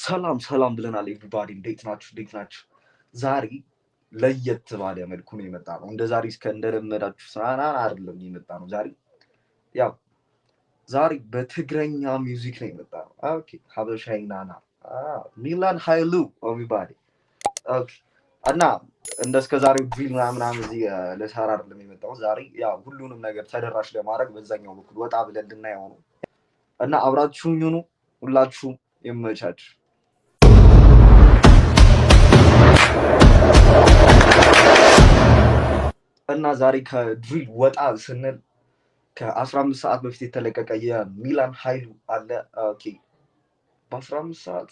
ሰላም ሰላም ብለናል ኤቭሪባዲ እንዴት ናችሁ? ዛሬ ለየት ባለ መልኩ ነው የመጣ ነው። እንደ ዛሬ እስከ እንደለመዳችሁ ስራናን አይደለም የመጣ ነው። ያው ዛሬ በትግረኛ ሚውዚክ ነው የመጣ ነው። ኦኬ ሀበሻዊ ናና ሚላን ሀይሉ ኤቭሪባዲ ኦኬ እና እንደ እስከ ዛሬው ድሪል ምናምን እዚህ ለሳራ አይደለም የመጣው። ዛሬ ያው ሁሉንም ነገር ተደራሽ ለማድረግ በዛኛው በኩል ወጣ ብለን እንድናየው ነው እና አብራችሁኝ ሁኑ። ሁላችሁም ይመቻችሁ። እና ዛሬ ከድሪል ወጣ ስንል ከ15 ሰዓት በፊት የተለቀቀ የሚላን ሀይሉ አለ። ኦኬ በ15 ሰዓት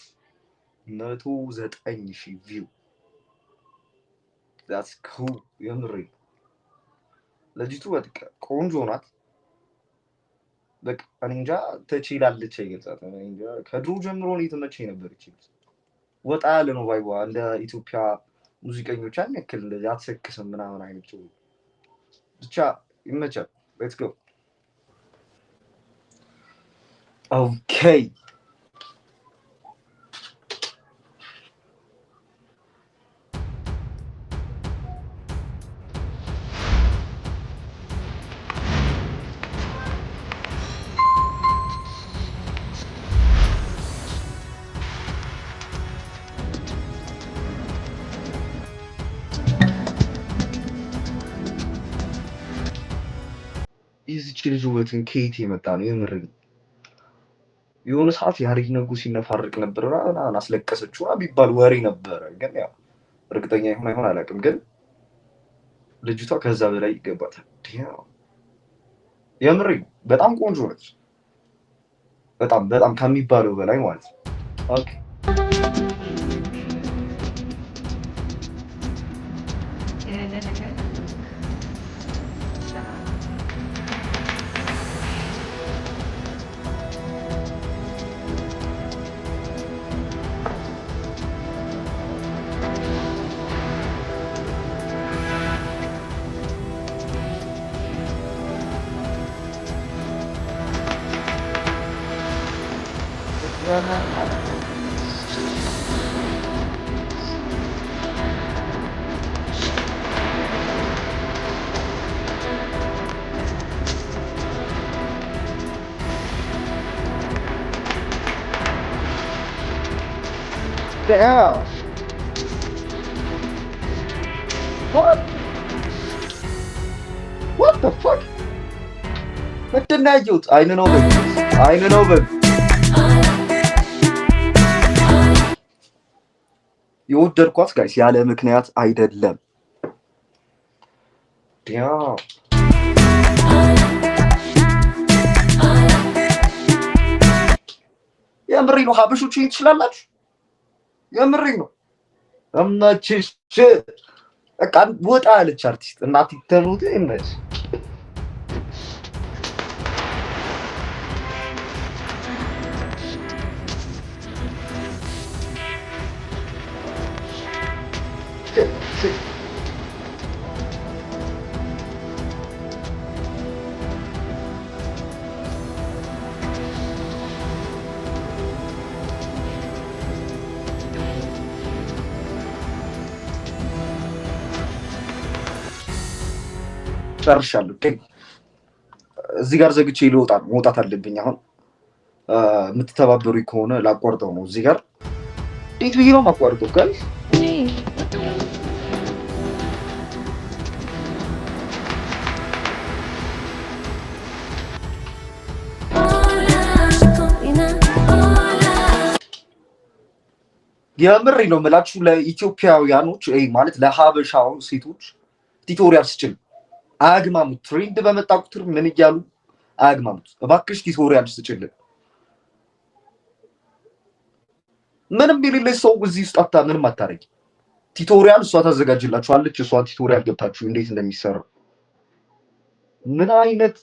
109,000 ቪው ዳትስ ኩል። የምሬ ልጅቱ በቃ ቆንጆ ናት። በቃ እኔ እንጃ ትችላለች አይገልጻት። እኔ እንጃ ከድሮ ጀምሮ ነው የተመቸኝ ነበር። ወጣ ያለ ነው ቫይቧ። እንደ ኢትዮጵያ ሙዚቀኞች ያን ያክል እንደዚህ አትሰክስም ምናምን አይነት ብቻ ይመቻል። ሌትስ ጎ ኦኬ። የዚች ልጅ ውበትን ከየት የመጣ ነው? የምር የሆነ ሰዓት ያሬድ ነጉ ሲነፋርቅ ነበር ምናምን አስለቀሰችው ቢባል ወሬ ነበረ። ግን ያው እርግጠኛ ይሁን አይሆን አላውቅም። ግን ልጅቷ ከዛ በላይ ይገባታል። የምር በጣም ቆንጆ ነች። በጣም በጣም ከሚባለው በላይ ማለት ነው። ኦኬ Damn. What the fuck? ምንድን ነው ያየሁት? አይን ነው በል የወደድኳት ጋይስ ያለ ምክንያት አይደለም። የምሬ ነው። ሀበሾች ትችላላችሁ። የምሬ ነው። እመችሽ በቃ ወጣ ያለች አርቲስት እናት ይተኑት ይመች ጨርሻለሁ። እዚህ ጋር ዘግቼ መውጣት አለብኝ። አሁን የምትተባበሩኝ ከሆነ ላቋርጠው ነው። እዚህ ጋር እንዴት ብዬ ነው ማቋርጠው? ጋይስ የምሬ ነው የምላችሁ ለኢትዮጵያውያኖች ማለት ለሀበሻው ሴቶች ቲቶሪያል ስችል አያግማሙት። ትሬንድ በመጣ ቁጥር ምን እያሉ አያግማሙት። እባክሽ ቲቶሪያል ስጭልን። ምንም የሌለች ሰው እዚህ ውስጥ ምንም አታረጊ። ቲቶሪያል እሷ ታዘጋጅላችኋለች። እሷ ቲቶሪያል ገብታችሁ እንዴት እንደሚሰራ ምን አይነት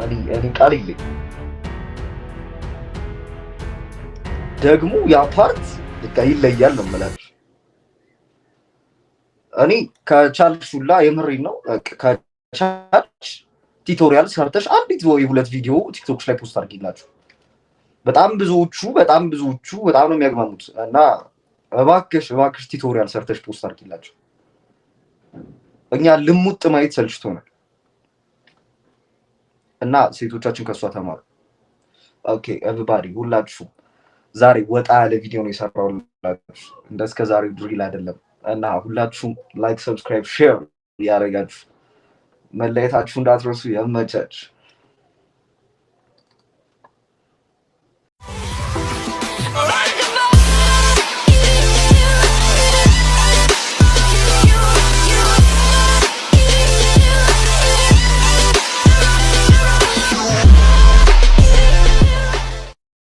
እኔ ቃል የለኝ ደግሞ ያ ፓርት በቃ ይለያል ነው የምላችሁ። እኔ ከቻልሽ ሁላ የምሬን ነው ከቻልሽ ቲቶሪያል ሰርተሽ አንዲት ወይ ሁለት ቪዲዮ ቲክቶክ ላይ ፖስት አድርጊላችሁ። በጣም ብዙዎቹ በጣም ነው የሚያግማሙት እና እባክሽ ቲቶሪያል ሰርተሽ ፖስት አድርጊላችሁ። እኛ ልሙጥ ማየት ሰልችቶናል እና ሴቶቻችን ከሷ ተማሩ። ኦኬ ኤቭሪባዲ ሁላችሁ ዛሬ ወጣ ያለ ቪዲዮ ነው የሰራሁላችሁ። እንደ እስከ ዛሬ ድሪል አይደለም እና ሁላችሁም ላይክ፣ ሰብስክራይብ፣ ሼር ያደረጋችሁ መለየታችሁ እንዳትረሱ። የመቻች